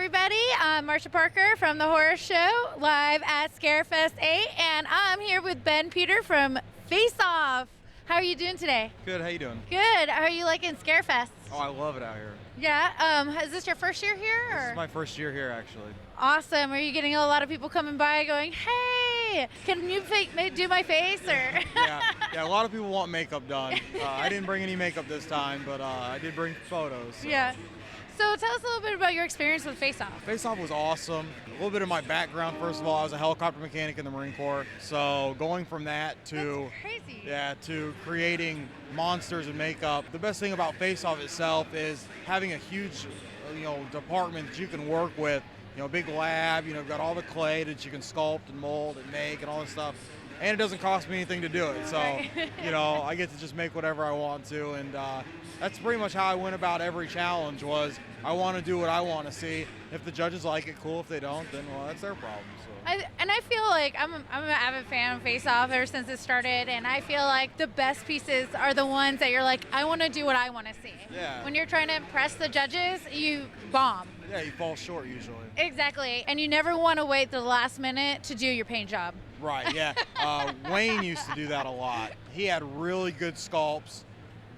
everybody. I'm Marcia Parker from The Horror Show, live at Scarefest 8, and I'm here with Ben Peter from Face Off. How are you doing today? Good, how you doing? Good. How are you liking Scarefest? Oh, I love it out here. Yeah? Is this your first year here? This is my first year here, actually. Awesome. Are you getting a lot of people coming by going, hey, can you do my face? Or Yeah, a lot of people want makeup done. I didn't bring any makeup this time, but I did bring photos. So. Yeah. So tell us a little bit about your experience with Face Off. Face Off was awesome. A little bit of my background, first of all, I was a helicopter mechanic in the Marine Corps. So going from that to That's crazy. Yeah, to creating monsters and makeup. The best thing about Face Off itself is having a huge department that you can work with. Big lab, got all the clay that you can sculpt and mold and make and all this stuff. And it doesn't cost me anything to do it. So, I get to just make whatever I want to. And that's pretty much how I went about every challenge was I want to do what I want to see. If the judges like it, cool. If they don't, then, well, that's their problem. So. I feel like I'm an avid fan of Face Off ever since it started. And I feel like the best pieces are the ones that you're like, I want to do what I want to see. Yeah. When you're trying to impress the judges, you bomb. Yeah, you fall short usually. Exactly. And you never want to wait the last minute to do your paint job. Right, yeah. Wayne used to do that a lot. He had really good sculpts,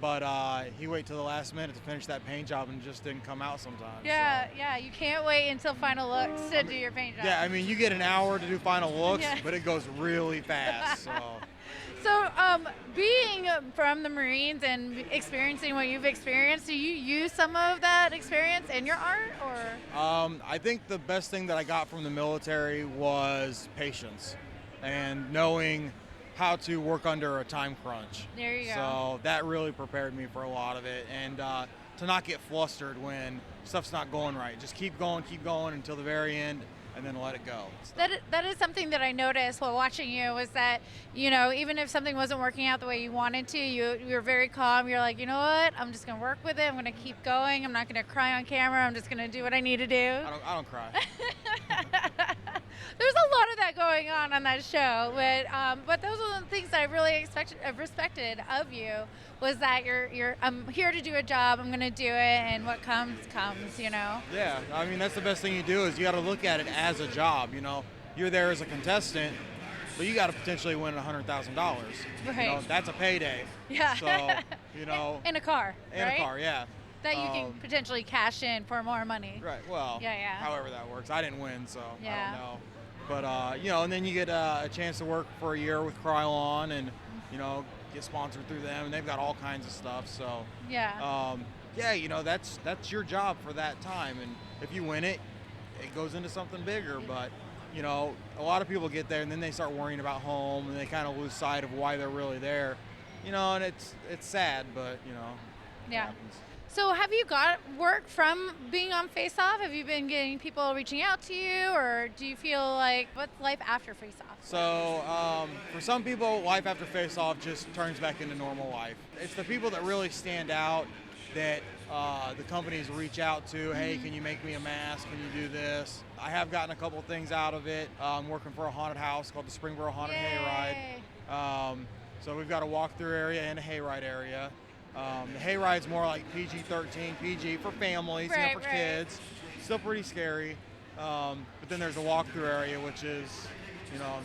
but he waited till the last minute to finish that paint job and it just didn't come out sometimes. Yeah, you can't wait until final looks to do your paint job. Yeah, you get an hour to do final looks, but it goes really fast. So, being from the Marines and experiencing what you've experienced, do you use some of that experience in your art, or? I think the best thing that I got from the military was patience and knowing how to work under a time crunch. There you go. So that really prepared me for a lot of it, and to not get flustered when stuff's not going right. Just keep going until the very end, and then let it go. That is something that I noticed while watching you was that, even if something wasn't working out the way you wanted to, you were very calm. You're like, you know what? I'm just going to work with it. I'm going to keep going. I'm not going to cry on camera. I'm just going to do what I need to do. I don't cry. There's a lot of that going on that show, but those are the things that I really respected of you was that I'm here to do a job. I'm going to do it, and what comes. Yeah, that's the best thing you do is you got to look at it as a job. You're there as a contestant, but you got to potentially win $100,000. Right. That's a payday. Yeah. So in a car. In a car, yeah. That you can potentially cash in for more money. Right. Well. Yeah. However that works. I didn't win, so yeah. I don't know. But and then you get a chance to work for a year with Krylon, and get sponsored through them, and they've got all kinds of stuff. So yeah. That's your job for that time, and if you win it, it goes into something bigger. But a lot of people get there and then they start worrying about home, and they kind of lose sight of why they're really there. And it's sad, but it happens. So have you got work from being on Face Off? Have you been getting people reaching out to you, or do you feel like what's life after Face Off? So for some people, life after Face Off just turns back into normal life. It's the people that really stand out that the companies reach out to. Hey, can you make me a mask? Can you do this? I have gotten a couple of things out of it. I'm working for a haunted house called the Springboro Haunted Hayride. So we've got a walkthrough area and a hayride area. The hayride's more like PG-13, PG for families, for kids. Still pretty scary. But then there's a walkthrough area, which is,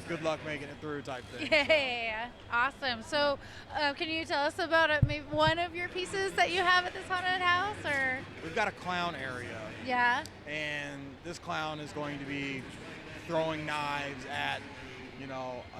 good luck making it through type thing. Yeah, awesome. So can you tell us about maybe one of your pieces that you have at this haunted house? Or we've got a clown area. Yeah. And this clown is going to be throwing knives at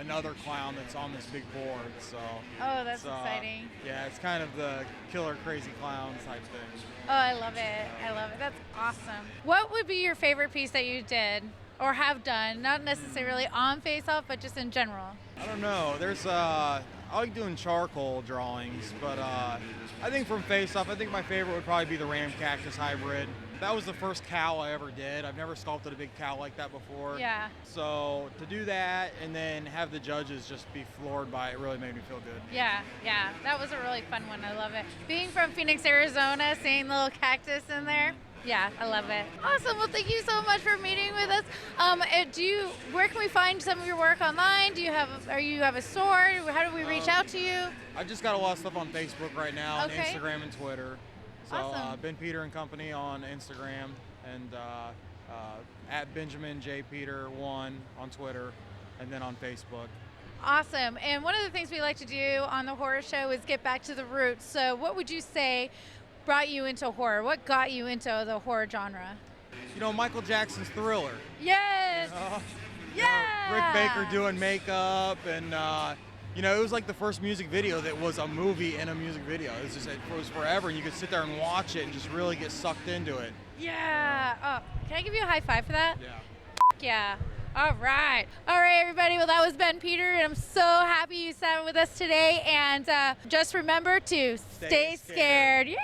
another clown that's on this big board. So. Oh, that's exciting. Yeah, it's kind of the killer crazy clown type thing. Oh, I love it. That's awesome. What would be your favorite piece that you did or have done? Not necessarily on Face Off, but just in general. I don't know. I like doing charcoal drawings, but I think from Face Off, I think my favorite would probably be the ram cactus hybrid. That was the first cow I ever did. I've never sculpted a big cow like that before. Yeah. So to do that and then have the judges just be floored by it really made me feel good. Yeah. That was a really fun one. I love it. Being from Phoenix, Arizona, seeing the little cactus in there. Yeah, I love it. Awesome. Well, thank you so much for meeting with us. Where can we find some of your work online? Do you have a store? How do we reach out to you? I just got a lot of stuff on Facebook right now, and Okay. Instagram and Twitter. So Awesome. Ben Peter and Company on Instagram, and at Benjamin J. Peter 1 on Twitter, and then on Facebook. Awesome. And one of the things we like to do on the horror show is get back to the roots. So what would you say brought you into horror? What got you into the horror genre? Michael Jackson's Thriller. Yes. Yeah. Rick Baker doing makeup, and it was like the first music video that was a movie in a music video. It was forever, and you could sit there and watch it and just really get sucked into it. Yeah. Oh, can I give you a high five for that? Yeah. Yeah. All right, everybody. Well, that was Ben Peter, and I'm so happy you sat with us today. And just remember to stay scared. Yeah.